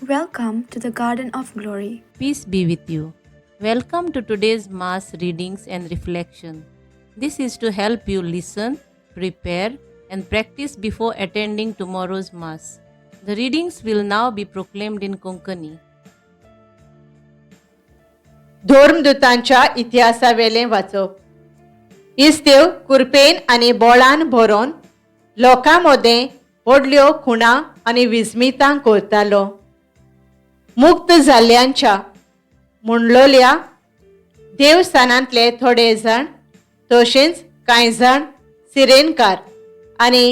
Welcome to the Garden of Glory. Peace be with you. Welcome to today's Mass readings and reflection. This is to help you listen, prepare, and practice before attending tomorrow's Mass. The readings will now be proclaimed in Konkani. धर्मदूतांच्या इतिहासावेले वाचप. इस्तेव कुरपेन आनी बोळान भरोन लोकां मदें व्हडल्यो खुणा आनी विस्मितां करतालो. मुक्त जाल्ल्यांच्या मुंडलोल्या देवस्थानांतले थोडे जाण, तशेंच कांय जाण सिरेनकार आनी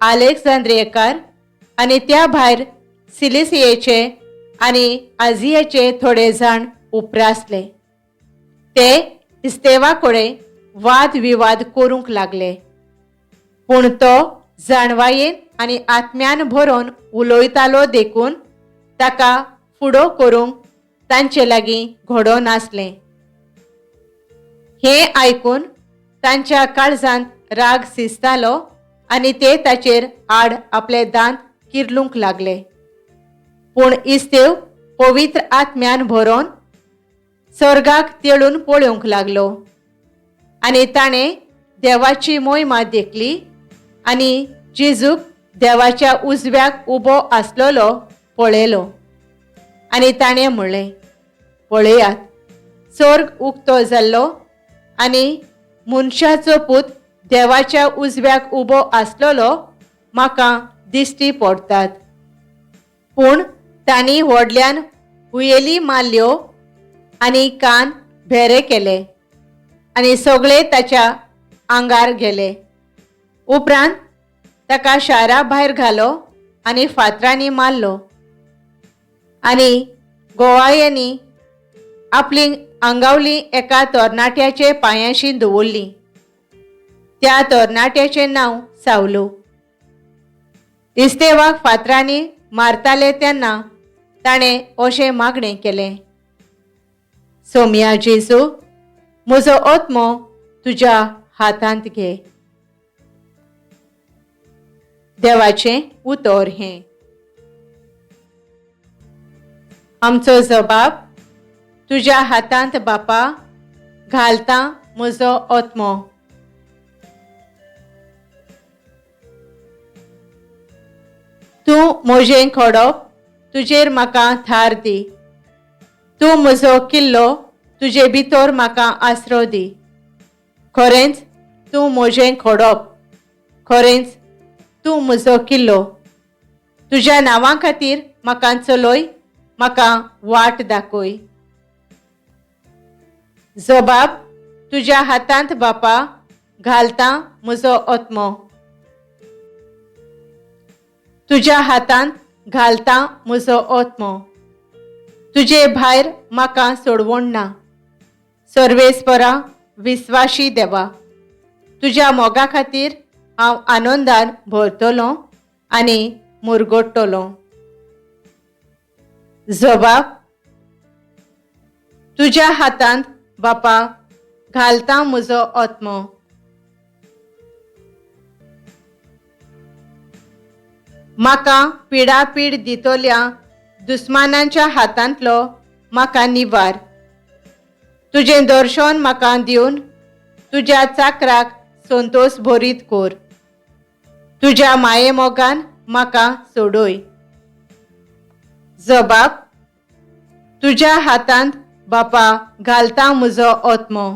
आलेक्झांद्रियेकार आनी त्या भायर सिलिसियेचे आनी आजियेचे थोडे जाण उपरासले. ते इस्तेवा कडेन वाद विवाद करूंक लागले. पूण तो जाणवायेन आनी आत्म्यान भरोन उलयतालो देखून ताका फुडो करूंक तांचे लागीं घोडो नासलें. हें आयकून तांच्या काळजांत राग शिजतालो आनी ते ताचेर आड आपले दांत किर्लूंक लागले. पूण इस्तेव पवित्र आत्म्यान भरोन स्वर्गाक तेळून पळोवंक लागलो आनी ताणें देवाची मोहिमा देखली आनी जेजूक देवाच्या उजव्याक उबो आसलेलो पळयलो. आनी ताणें म्हणलें, पळयात, स्वर्ग उक्तो जाल्लो आनी मनशाचो पूत देवाच्या उजव्याक उबो आसलेलो म्हाका दिश्टी पडटात. पूण तांणी व्हडल्यान हुयेली मारल्यो आनी कान भेरे केले आनी सगळे ताच्या आंगार गेले. उपरांत ताका शारा भायर घालो आनी फातरांनी मारलो. आनी गोवायांनी आपली आंगावली एका तरणाट्याचे पांयाशी दवरली. त्या तरणाट्याचें नांव सावलो. इस्तेवाक फातरांनी मारताले तेन्ना ताणें अशें मागणें केलें, सोम्या जेजू, म्हजो आत्मो तुज्या हातांत घे. देवाचें उतर हें. आमचो जबाब, तुज्या हातांत बापा घालता म्हजो आत्मो. तूं म्हजें खोडप, तुजेर म्हाका थार दी. तूं म्हजो किल्लो, तुजे भितर म्हाका आसरो दी. खरेंच तूं म्हजें खोडप, खरेंच तूं म्हजो किल्लो. तुज्या नांवा खातीर म्हाका चलय, म्हाका वाट दाखय. जबाब, तुज्या हातांत बापा घालता म्हजो आत्मो. तुज्या हातांत घालता म्हजो आत्मो. तुजे भायर म्हाका सोडवण ना. सर्वेस्परा विस्वाशी देवा, तुज्या मोगा खातीर हांव आनंदान भरतलों आनी मुरगोडटलों. जबाब, तुज्या हातांत बापा घालता म्हजो आत्मो. म्हाका पिडापीड दितोल्या दुस्मानांच्या हातांतलो म्हाका निवार. तुजें दर्शन म्हाका दिवन तुज्या चाकराक संतोश भरीत कर. तुज्या माये मोगान म्हाका सोडय. जबाब, तुज्या हातांत बापा घालता म्हजो आत्मो.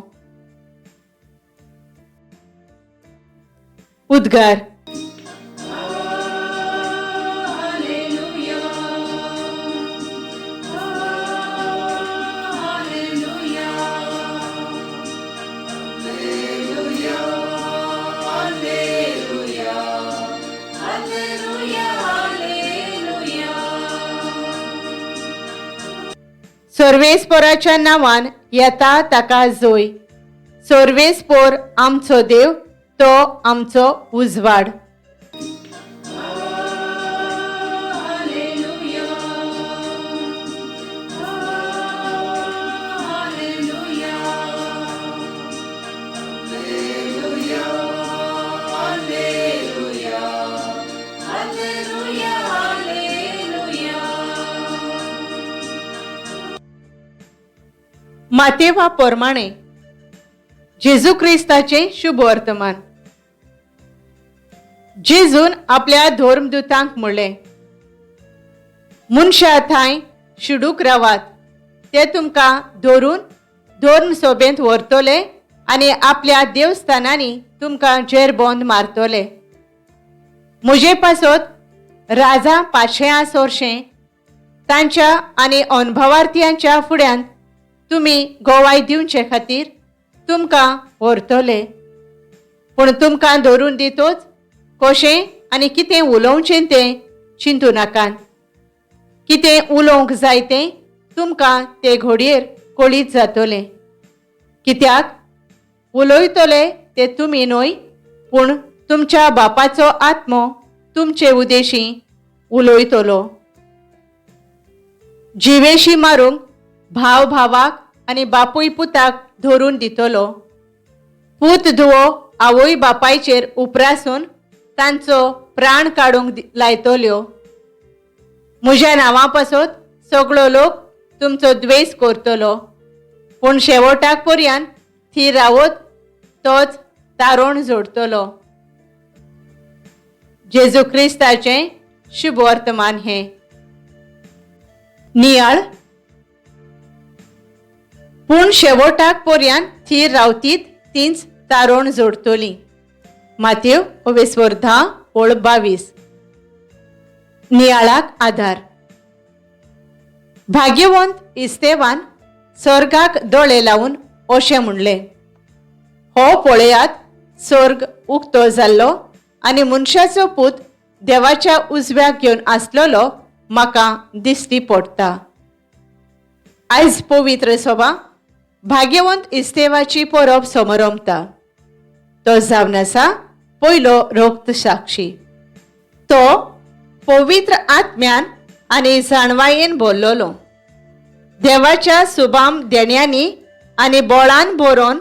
उद्गार. सर्वेस्पराच्या नांवान येता ताका जोय. सर्वेस्पर आमचो देव, तो आमचो उजवाड. मातेवा प्रमाणे जेजू क्रिस्ताचे शुभ वर्तमान. जेजून आपल्या धर्मदूतांक म्हणलें, मनशां थंय शिडूक रावात, ते तुमकां धरून धर्म सोबेंत व्हरतले आनी आपल्या देवस्थानांनी तुमकां जेरबोंद मारतले. म्हजे पासत राजा 500 वर्षे तांच्या आनी अनुभवार्थ्यांच्या फुड्यांत तुमी गोवाय दिवचे खातीर तुमकां व्हरतले. पूण तुमकां धरून दितोच कशें आनी कितें उलोवचें तें चिंतू नाकात. कितें उलोवंक जाय तें तुमकां ते घडयेर कळीत जातलें. कित्याक उलयतले ते तुमी न्हय, पूण तुमच्या बापाचो आत्मो तुमचे उदेशी उलयतलो. जिवेशी मारूंक भाव भावाक आनी बापूय पुताक धरून दितलो. पूत धुवो आवय बापायचेर उपरासून तांचो प्राण काडूंक लायतल्यो. म्हज्या नांवा पासत सगळो लोक तुमचो द्वेस करतलो, पूण शेवटाक पर्यंत थी रावत तोच तारण जोडतलो. जेजू क्रिस्ताचें शुभ वर्तमान हें. नियाळ. पूण शेवटाक पर्यंत थी रावतीत तीच तारण जोडतली. मातेव 10:22. नियाळाक आधार. भाग्यवंत इस्तेवान स्वर्गाक दोळे लावून अशें म्हणलें, हो पळयात, स्वर्ग उक्तो जाल्लो आनी मनशाचो पूत देवाच्या उजव्याक घेवन आसलेलो म्हाका दिश्टी पडटा. आयज पवित्र सभा भाग्यवंत इस्तेवाची परब समरंभता. तो जावन आसा पयलो रोक्त साक्षी. तो पवित्र आत्म्यान आनी जाणवायेन भरलोलो. देवाच्या सुभाम देण्यांनी आनी बोळान भरोवन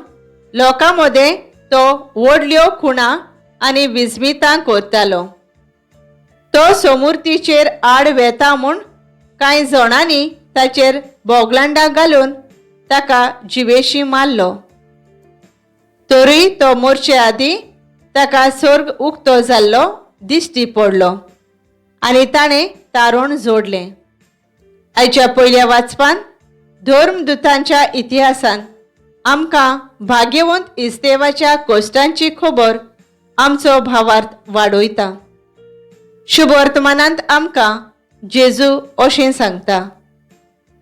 लोकां मदें तो व्हडल्यो खुणा आनी विस्मितां करतालो. तो समूर्तीचेर आड वेता म्हूण कांय जाणांनी ताचेर बोगलांडा घालून ताका जिवेशी मारलो. तरी तो मोरचे आदीं ताका स्वर्ग उक्तो जाल्लो दिश्टी पडलो आनी ताणें तारण जोडलें. आयच्या पयल्या वाचपान धर्मदूतांच्या इतिहासान आमकां भाग्यवंत इस्तेवाच्या कश्टांची खबर आमचो भावार्थ वाडयता. शुभ वर्तमानांत आमकां जेजू अशें सांगता,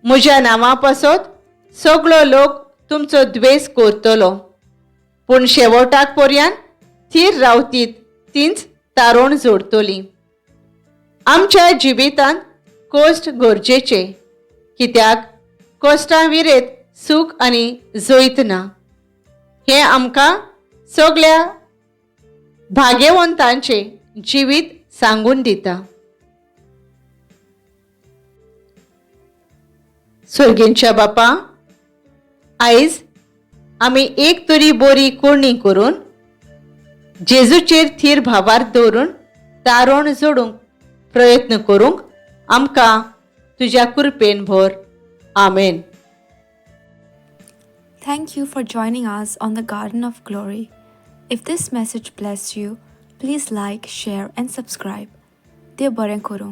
म्हज्या नांवा पासत सगळो लोक तुमचो द्वेस करतलो, पूण शेवटाक पर्यंत थीर रावतीत तीच तारण जोडतली. आमच्या जिवितांत कश्ट गरजेचे, कित्याक कश्टां विरेत सूख आनी जैत ना. हें आमकां सगळ्या भाग्यवंतांचे जिवीत सांगून दिता. स्वर्गींच्या बापा, आयज आमी एक तरी बरी कोणी करून जेजूचेर थीर भावार्थ दवरून तारण जोडूंक प्रयत्न करूंक आमकां तुज्या कृपेन भर. आमेन. Thank you for joining us on the Garden of Glory. If this message blessed you, please like, share, and subscribe. Dear Baren Kuru.